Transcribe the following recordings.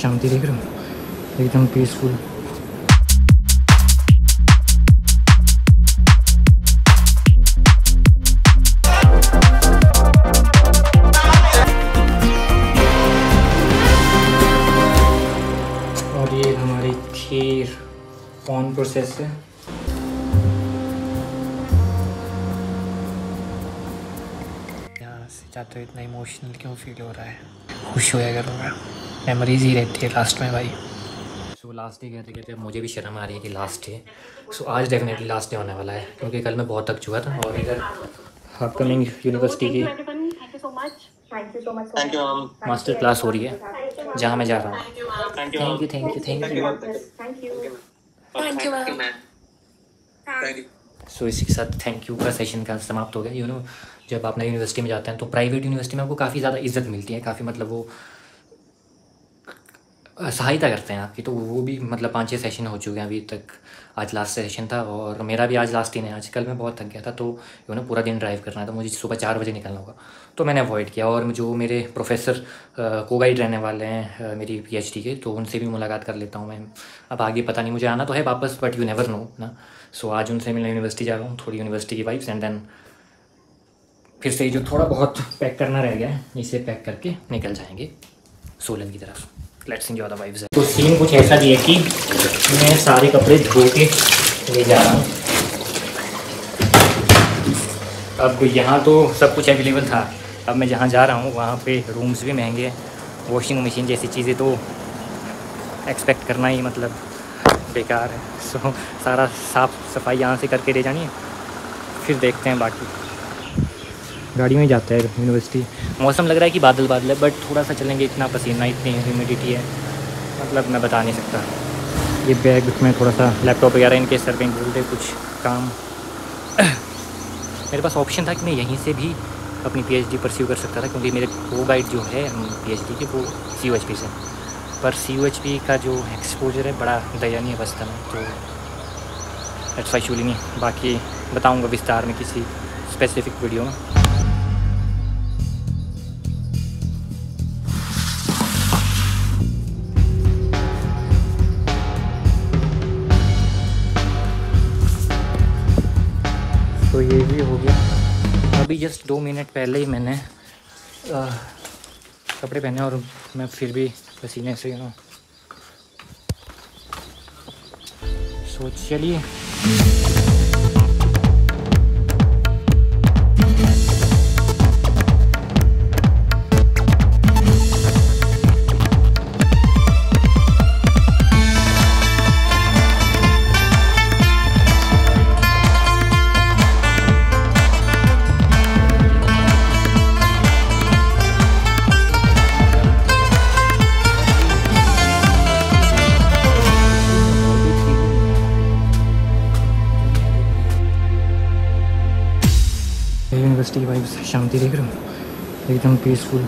शांति देख रहे हो, एकदम पीसफुल। और ये हमारी खीर ऑन प्रोसेस है। जाते इतना इमोशनल क्यों फील हो रहा है, खुश होया करूँगा, मेमोरीज ही रहती है लास्ट में भाई। सो लास्ट डे कहते कहते मुझे भी शर्म आ रही है कि लास्ट डे। सो आज डेफिनेटली लास्ट डे होने वाला है, क्योंकि कल मैं बहुत थक चुका था। और इधर अपकमिंग यूनिवर्सिटी की मास्टर क्लास हो रही है, जहाँ मैं जा रहा हूँ। Thank you thank you thank you. So इसी के साथ थैंक यू का सेशन का समाप्त हो गया। जब आप नई यूनिवर्सिटी में जाते हैं तो प्राइवेट यूनिवर्सिटी में आपको काफ़ी ज़्यादा इज्जत मिलती है, काफ़ी मतलब वो सहायता करते हैं आपकी। तो वो भी मतलब 5-6 सेशन हो चुके हैं अभी तक। आज लास्ट सेशन था और मेरा भी आज लास्ट दिन है। आजकल मैं बहुत थक गया था, तो पूरा दिन ड्राइव करना है, तो मुझे सुबह 4 बजे निकलना होगा, तो मैंने अवॉइड किया। और जो मेरे प्रोफेसर को गाइड रहने वाले हैं मेरी PhD के, तो उनसे भी मुलाकात कर लेता हूँ मैं। अब आगे पता नहीं, मुझे आना तो है वापस, बट यू नेवर नो ना। सो आज उनसे मिलने यूनिवर्सिटी जा रहा हूँ, थोड़ी यूनिवर्सिटी की वाइब्स, एंड देन फिर से जो थोड़ा बहुत पैक करना रह गया है, इसे पैक करके निकल जाएंगे सोलन की तरफ। Let's enjoy the vibes. तो सीन कुछ ऐसा भी है कि मैं सारे कपड़े धो के ले जा रहा हूँ। अब यहाँ तो सब कुछ अवेलेबल था, अब मैं जहाँ जा रहा हूँ वहाँ पे रूम्स भी महंगे हैं, वॉशिंग मशीन जैसी चीज़ें तो एक्सपेक्ट करना ही मतलब बेकार है। सो सारा साफ़ सफाई यहाँ से करके ले जानी है, फिर देखते हैं बाकी। गाड़ी में जाता है यूनिवर्सिटी। मौसम लग रहा है कि बादल बादल है, बट थोड़ा सा चलेंगे, इतना पसीना इतनी ह्यूमिडिटी है, मतलब मैं बता नहीं सकता। ये बैग में थोड़ा सा लैपटॉप वगैरह इनके सर पे बोलते कुछ काम। मेरे पास ऑप्शन था कि मैं यहीं से भी अपनी PhD परस्यू कर सकता था, क्योंकि मेरे को गाइड जो है PhD की वो CUHP से, पर CUHP का जो एक्सपोजर है बड़ा दयनीय अवस्था में, तो दैट्स व्हाई शूलिंग नहीं। बाकी बताऊँगा विस्तार में किसी स्पेसिफिक वीडियो में। तो ये भी हो गया। अभी जस्ट 2 मिनट पहले ही मैंने कपड़े पहने और मैं फिर भी पसीने से सो चलिए। यूनिवर्सिटी की वाइब्स, शांति देख रहे हो, एकदम पीसफुल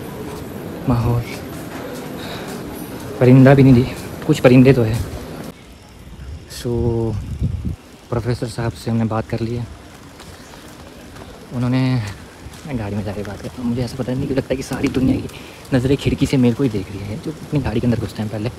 माहौल। परिंदा भी नहीं दी, कुछ परिंदे तो है। सो प्रोफेसर साहब से हमने बात कर ली है, उन्होंने गाड़ी में जाके बात करता हूँ। मुझे ऐसा पता नहीं क्यों लगता है कि सारी दुनिया की नज़रें खिड़की से मेरे को ही देख रही है, जो अपनी गाड़ी के अंदर घुसते हैं पहले।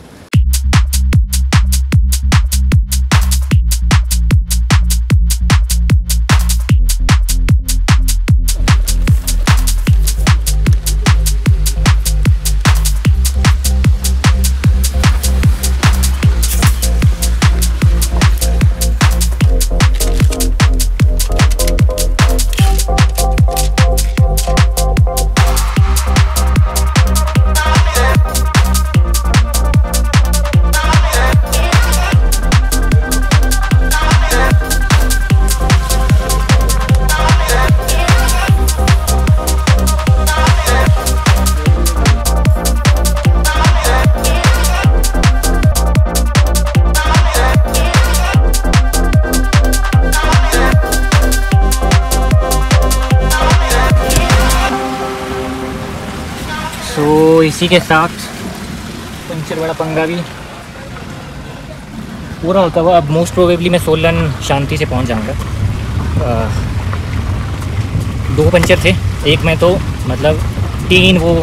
तो इसी के साथ पंचर बड़ा पंगा भी पूरा होता हुआ अब मोस्ट प्रोबेबली मैं सोलन शांति से पहुंच जाऊंगा। 2 पंचर थे, एक में तो मतलब 3 वो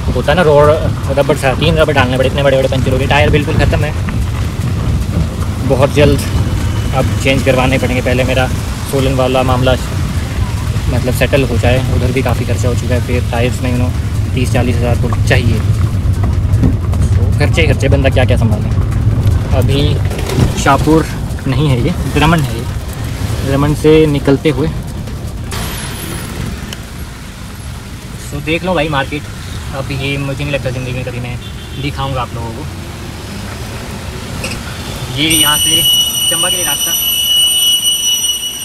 होता है ना रोड रबड़ सा, 3 रबड़ डालने पड़े, इतने बड़े बड़े पंचर हो गए। टायर बिल्कुल ख़त्म है, बहुत जल्द अब चेंज करवाने पड़ेंगे। पहले मेरा सोलन वाला मामला मतलब सेटल हो जाए, उधर भी काफ़ी खर्चा हो चुका है। फिर टायर्स में 30-40 हज़ार तो चाहिए, तो खर्चे बंदा क्या क्या संभालें। अभी शाहपुर नहीं है, ये द्रमन है। ये द्रमन से निकलते हुए तो देख लो भाई मार्केट। अब ये मुझे नहीं लगता ज़िंदगी में कभी मैं दिखाऊंगा आप लोगों को। ये यहाँ से चंबा के लिए रास्ता,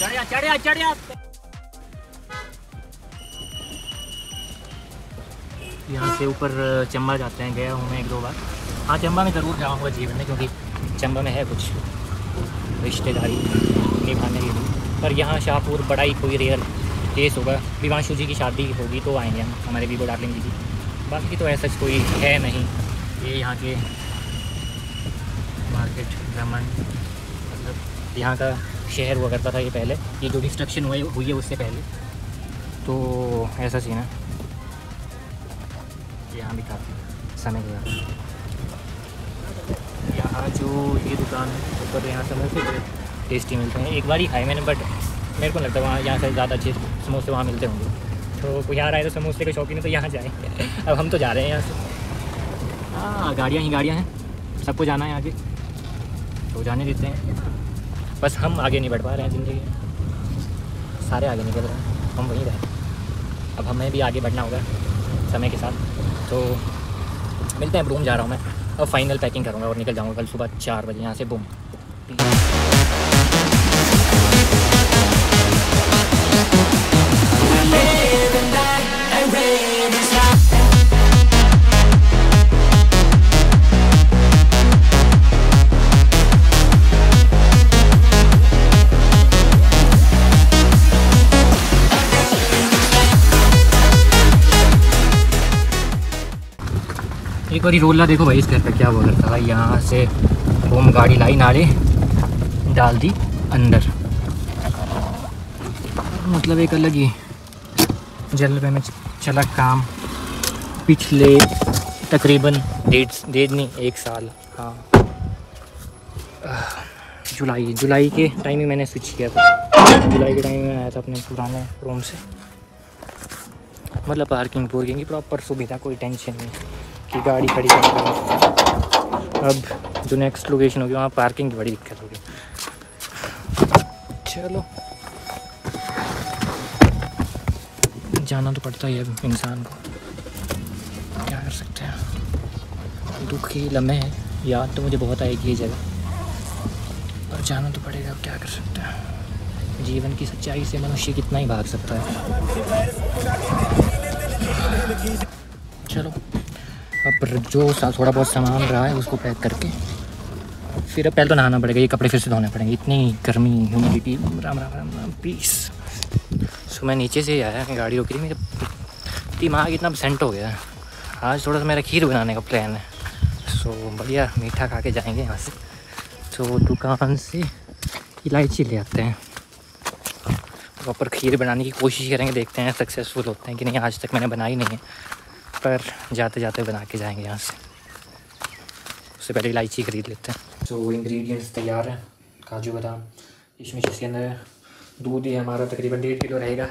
चढ़िया यहाँ से ऊपर चंबा जाते हैं। गया हूँ मैं 1-2 बार। हाँ, चंबा में ज़रूर जाऊँगा जीवन में, क्योंकि चंबा में है कुछ रिश्तेदारी निभाने के लिए। पर यहाँ शाहपुर बड़ा ही कोई रेयर केस होगा। विवांशु जी की शादी होगी तो आएंगे हम, हमारे वीवो डार्लिंग जी की। बाकी तो ऐसा कोई है नहीं। ये यहाँ के मार्केट ब्राह्मण मतलब यहाँ का शहर हुआ करता था ये पहले। ये जो डिस्ट्रक्शन हुई है उससे पहले, तो ऐसा सीन है। यहाँ भी काफ़ी समय गया। यहाँ जो ये दुकान है ऊपर, यहाँ समोसे बड़े टेस्टी मिलते हैं। एक बार ही खाए मैंने, बट मेरे को लगता है वहाँ यहाँ से ज़्यादा अच्छे समोसे वहाँ मिलते होंगे। तो कोई आ रहा है तो समोसे के शौकीन है तो यहाँ जाए। अब हम तो जा रहे हैं यहाँ से। हाँ, गाड़ियाँ ही गाड़ियाँ हैं, सबको जाना है आगे तो जाने देते हैं। बस हम आगे नहीं बढ़ पा रहे हैं ज़िंदगी में, सारे आगे निकल रहे हैं, हम वहीं रहे। अब हमें भी आगे बढ़ना होगा समय के साथ। तो मिलते हैं। रूम जा रहा हूँ मैं, अब फाइनल पैकिंग करूँगा और निकल जाऊँगा कल सुबह 4 बजे यहाँ से। बूम। एक बारी रोला देखो भाई इस घर पे क्या हुआ करता है। यहाँ से होम गाड़ी लाई, नाले डाल दी अंदर, मतलब एक अलग ही जलवे में चला काम। पिछले तकरीबन 1 साल, हाँ, जुलाई के टाइम में मैंने स्विच किया था। जुलाई के टाइम में आया था अपने पुराने रूम से। मतलब पार्किंग की प्रॉपर सुविधा, कोई टेंशन नहीं कि गाड़ी खड़ी करना। अब जो नेक्स्ट लोकेशन होगी वहाँ पार्किंग की बड़ी दिक्कत होगी। चलो, जाना तो पड़ता ही है इंसान को, क्या कर सकते हैं। दुखी लम्हे हैं, याद तो मुझे बहुत आएगी ये जगह, पर जाना तो पड़ेगा। अब क्या कर सकते हैं, जीवन की सच्चाई से मनुष्य कितना ही भाग सकता है। चलो, अब जो थोड़ा बहुत सामान रहा है उसको पैक करके फिर अब पहले तो नहाना पड़ेगा, ये कपड़े फिर से धोने पड़ेंगे। इतनी गर्मी, ह्यूमिडिटी, राम राम राम राम प्लीज़। सो मैं नीचे से ही आया, गाड़ी रोकी थी, मेरे दिमाग इतना सेंट हो गया। आज थोड़ा सा मेरा खीर बनाने का प्लान है। सो बढ़िया मीठा खा के जाएंगे यहाँ से। तो दुकान से इलायची ले आते हैं, प्रॉपर खीर बनाने की कोशिश करेंगे, देखते हैं सक्सेसफुल होते हैं कि नहीं। आज तक मैंने बनाई नहीं है, पर जाते जाते बना के जाएंगे यहाँ से। उससे पहले इलायची ख़रीद लेते हैं। तो इंग्रेडिएंट्स तैयार हैं, काजू बादाम, किशमिश इसके अंदर है। दूध ही हमारा तकरीबन 1.5 किलो रहेगा।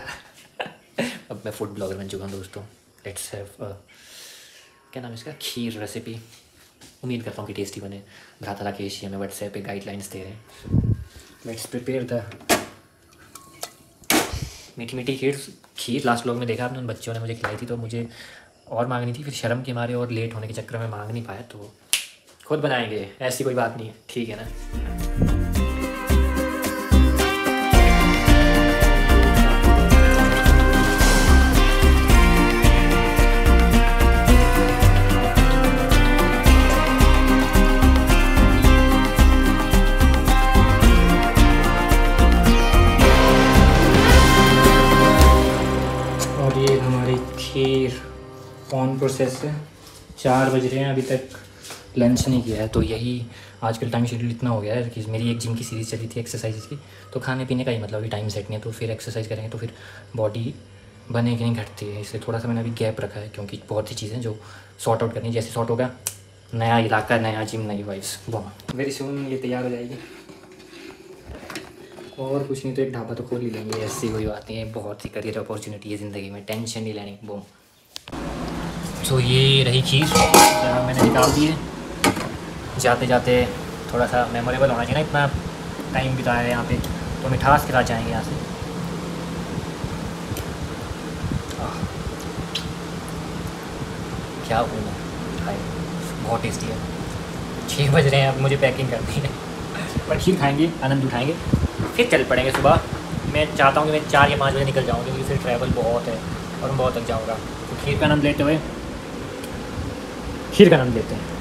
अब मैं फूड ब्लॉगर बन चुका हूँ दोस्तों। लेट्स हैव क्या नाम है इसका, खीर रेसिपी। उम्मीद करता हूँ कि टेस्टी बने। भ्राता राकेश हमें व्हाट्सएप पे गाइडलाइंस दे रहे हैं। लेट्स प्रिपेयर द मीठी खीर। लास्ट व्लॉग में देखा आपने, उन बच्चों ने मुझे खिलाई थी तो मुझे और मांगनी थी, फिर शर्म के मारे और लेट होने के चक्कर में मांग नहीं पाया, तो खुद बनाएंगे, ऐसी कोई बात नहीं है, ठीक है ना। और ये हमारी खीर ऑन प्रोसेस है। 4 बज रहे हैं, अभी तक लंच नहीं किया है। तो यही आजकल टाइम शेड्यूल इतना हो गया है कि मेरी एक जिम की सीरीज़ चली थी एक्सरसाइज की, तो खाने पीने का ही मतलब कि टाइम सेट नहीं है। तो फिर एक्सरसाइज करेंगे तो फिर बॉडी बने कि नहीं घटती है, इसलिए थोड़ा सा मैंने अभी गैप रखा है, क्योंकि बहुत सी चीज़ें जो सॉर्ट आउट करनी, जैसे सॉर्ट होगा नया इलाका, नया जिम, नई वाइब्स, वाह वेरी सून ये तैयार हो जाएगी। और कुछ नहीं तो एक ढाबा तो खोल ही लेंगे, ऐसी कोई बात नहीं है, बहुत सी करियर अपॉर्चुनिटी है ज़िंदगी में, टेंशन नहीं लेनी, बूम। सो ये रही खीर, मैंने निकाल दी है। जाते जाते थोड़ा सा मेमोरेबल होना चाहिए ना, इतना टाइम बिताया है यहाँ पे, तो मिठास के साथ जाएंगे यहाँ से। क्या बोलूँ भाई, बहुत टेस्टी है। 6 बज रहे हैं, अब मुझे पैकिंग करनी है, पर खीर खाएंगे, आनंद उठाएंगे, फिर चल पड़ेंगे सुबह। मैं चाहता हूँ कि मैं 4 या 5 बजे निकल जाऊँ, क्योंकि फिर ट्रैवल बहुत है और मैं बहुत थक जाऊँगा। तो खीर का आनंद लेते हुए खीर का आनंद लेते हैं।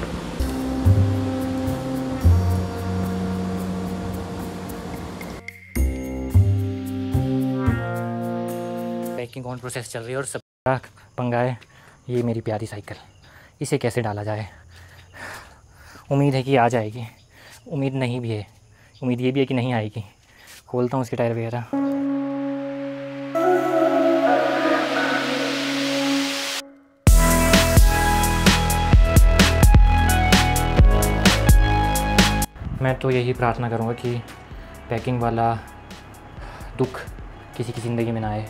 पैकिंग ऑन प्रोसेस चल रही है और सब पंगा है ये मेरी प्यारी साइकिल, इसे कैसे डाला जाए। उम्मीद है कि आ जाएगी, उम्मीद नहीं भी है, उम्मीद ये भी है कि नहीं आएगी। खोलता हूँ उसके टायर वगैरह। मैं तो यही प्रार्थना करूँगा कि पैकिंग वाला दुख किसी की ज़िंदगी में ना आए।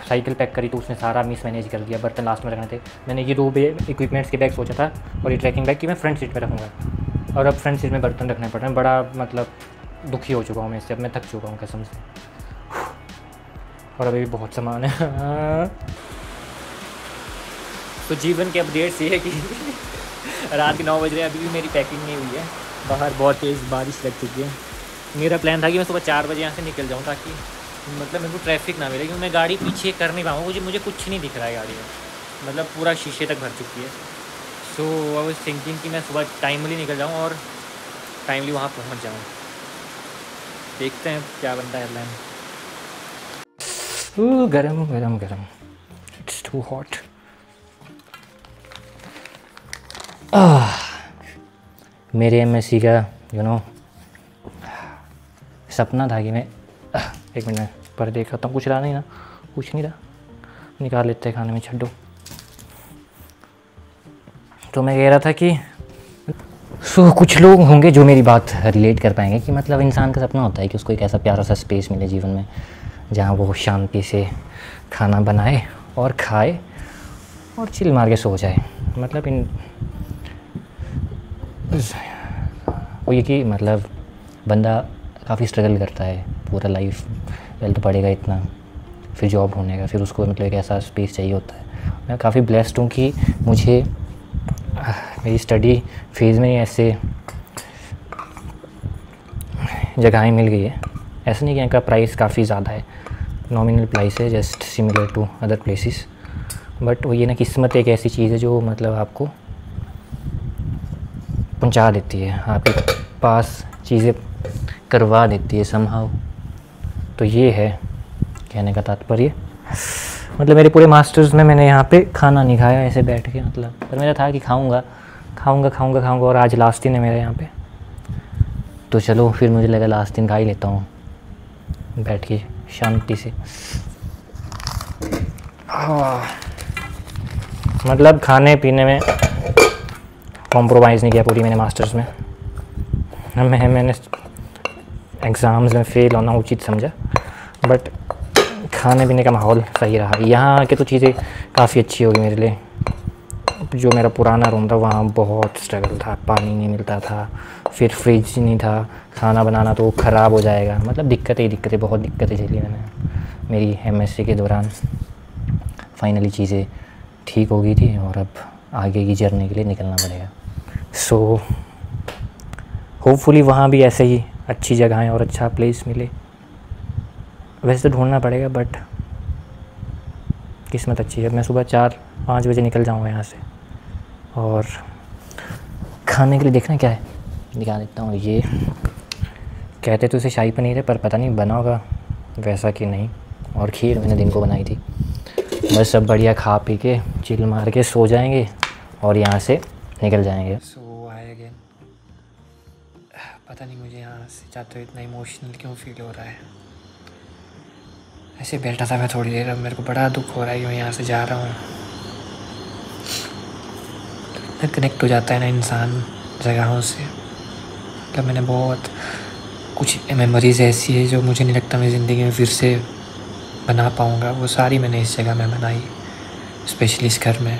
साइकिल पैक करी तो उसने सारा मिसमैनेज कर दिया, बर्तन लास्ट में रखने थे। मैंने ये 2 इक्विपमेंट्स के बैग सोचा था और ये ट्रैकिंग बैग कि मैं फ्रंट सीट पे रखूँगा, और अब फ्रंट सीट में बर्तन रखने पड़ रहे हैं। बड़ा मतलब दुखी हो चुका हूँ मैं इससे, अब मैं थक चुका हूँ कसम से, और अभी भी बहुत सामान है। तो जीवन के अपडेट्स ये है कि रात के 9 बज रहे हैं, अभी भी मेरी पैकिंग नहीं हुई है। बाहर बहुत तेज़ बारिश लग चुकी है। मेरा प्लान था कि मैं सुबह 4 बजे यहाँ से निकल जाऊँ, ताकि मतलब मेरे को ट्रैफिक ना मिले, क्योंकि मैं गाड़ी पीछे कर नहीं पाऊँगा, मुझे कुछ नहीं दिख रहा है गाड़ी में, मतलब पूरा शीशे तक भर चुकी है। सो आई वाज थिंकिंग कि मैं सुबह टाइमली निकल जाऊँ और टाइमली वहाँ पहुँच जाऊँ। देखते हैं क्या बनता है प्लान। गरम गरम गरम, इट्स टू हॉट। मेरे एमएससी का सपना था कि मैं 1 मिनट पर देखा हूँ, कुछ रहा नहीं ना, कुछ नहीं रहा, निकाल लेते हैं खाने में, छड्डो। तो मैं कह रहा था कि कुछ लोग होंगे जो मेरी बात रिलेट कर पाएंगे कि मतलब इंसान का सपना होता है कि उसको एक ऐसा प्यारा सा स्पेस मिले जीवन में, जहाँ वो शांति से खाना बनाए और खाए और चिल मार के सो जाए। मतलब वो ये कि मतलब बंदा काफ़ी स्ट्रगल करता है पूरा लाइफ, पहले तो पढ़ेगा इतना, फिर जॉब होने का, फिर उसको मतलब एक ऐसा स्पेस चाहिए होता है। मैं काफ़ी ब्लेस्ड हूँ कि मुझे मेरी स्टडी फेज़ में ऐसे जगहें मिल गई है। ऐसा नहीं कि इनका प्राइस काफ़ी ज़्यादा है, नॉमिनल प्राइस है, just similar to other places, but वो ये ना, किस्मत एक ऐसी चीज़ है जो मतलब आपको पहुंचा देती है, आपके पास चीज़ें करवा देती है समहाउ। तो ये है कहने का तात्पर्य। मतलब मेरे पूरे मास्टर्स में मैंने यहाँ पे खाना नहीं खाया ऐसे बैठ के, मतलब, पर मेरा था कि खाऊंगा खाऊंगा खाऊंगा खाऊंगा, और आज लास्ट दिन है मेरा यहाँ पे, तो चलो फिर मुझे लगा लास्ट दिन खा ही लेता हूँ बैठ के शांति से। मतलब खाने पीने में कॉम्प्रोमाइज़ नहीं किया पूरी मैंने मास्टर्स में। मैंने एग्ज़ाम्स में फ़ेल होना उचित समझा, बट खाने पीने का माहौल सही रहा। यहाँ आके तो चीज़ें काफ़ी अच्छी होगी मेरे लिए। जो मेरा पुराना रूम था वहाँ बहुत स्ट्रगल था, पानी नहीं मिलता था, फिर फ्रिज नहीं था, खाना बनाना तो ख़राब हो जाएगा, मतलब दिक्कतें बहुत दिक्कतें झेली मैंने मेरी एमएससी के दौरान। फाइनली चीज़ें ठीक हो गई थी और अब आगे की जर्नी के लिए निकलना पड़ेगा। सो होपफुली वहाँ भी ऐसे ही अच्छी जगहें और अच्छा प्लेस मिले। वैसे तो ढूंढना पड़ेगा, बट किस्मत अच्छी है। मैं सुबह 4-5 बजे निकल जाऊँगा यहाँ से, और खाने के लिए देखना क्या है, निकाल देता हूँ। ये कहते तो उसे शाही पनीर है, पर पता नहीं बना होगा वैसा कि नहीं। और खीर मैंने दिन को बनाई थी। बस सब बढ़िया खा पी के चिल मार के सो जाएंगे और यहाँ से निकल जाएंगे। सो आए अगेन। पता नहीं मुझे यहाँ से जाते हुए इतना इमोशनल क्यों फील हो रहा है। ऐसे बैठा था मैं थोड़ी देर, अब मेरे को बड़ा दुख हो रहा है कि मैं यहाँ से जा रहा हूँ। कनेक्ट हो जाता है ना इंसान जगहों से। मतलब मैंने बहुत कुछ मेमोरीज़ ऐसी है जो मुझे नहीं लगता मैं ज़िंदगी में फिर से बना पाऊँगा। वो सारी मैंने इस जगह में बनाई, स्पेशली इस घर में,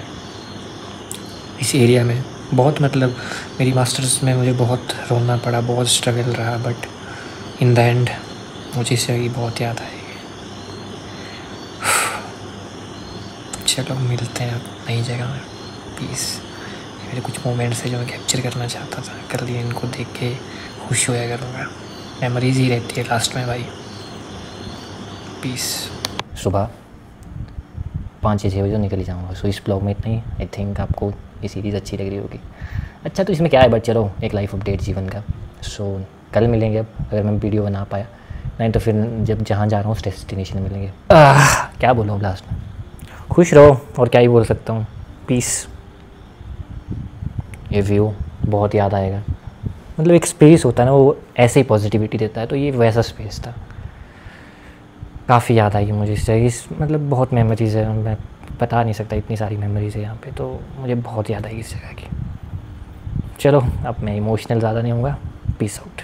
इस एरिया में। बहुत मतलब मेरी मास्टर्स में मुझे बहुत रोना पड़ा, बहुत स्ट्रगल रहा, बट इन द एंड मुझे इस जगह की बहुत याद आएगी। चलो मिलते हैं अब नई जगह में। पीस। मेरे कुछ मोमेंट्स है जो मैं कैप्चर करना चाहता था, कर लिए। इनको देख के खुश होया करूँगा। मेमोरीज ही रहती है लास्ट में भाई। पीस। सुबह 5-6 बजे निकल ही जाऊँगा। सो इस ब्लॉग में इतना ही। आई थिंक आपको ये सीरीज़ अच्छी लग रही होगी। अच्छा तो इसमें क्या है, बट चलो एक लाइफ अपडेट जीवन का। सो कल मिलेंगे अब, अगर मैं वीडियो बना पाया, नहीं तो फिर जब जहाँ जा रहा हूँ उस डेस्टिनेशन में मिलेंगे। क्या बोलूँ लास्ट में, खुश रहो और क्या ही बोल सकता हूँ। पीस। ये व्यू बहुत याद आएगा। मतलब एक स्पेस होता है ना, वो ऐसे ही पॉजिटिविटी देता है, तो ये वैसा स्पेस था। काफ़ी याद आई मुझे इस जगह। मतलब बहुत मेमोरीज़ है, मैं बता नहीं सकता, इतनी सारी मेमोरीज़ है यहाँ पे, तो मुझे बहुत याद आएगी इस जगह की। चलो अब मैं इमोशनल ज़्यादा नहीं होऊंगा। Peace out.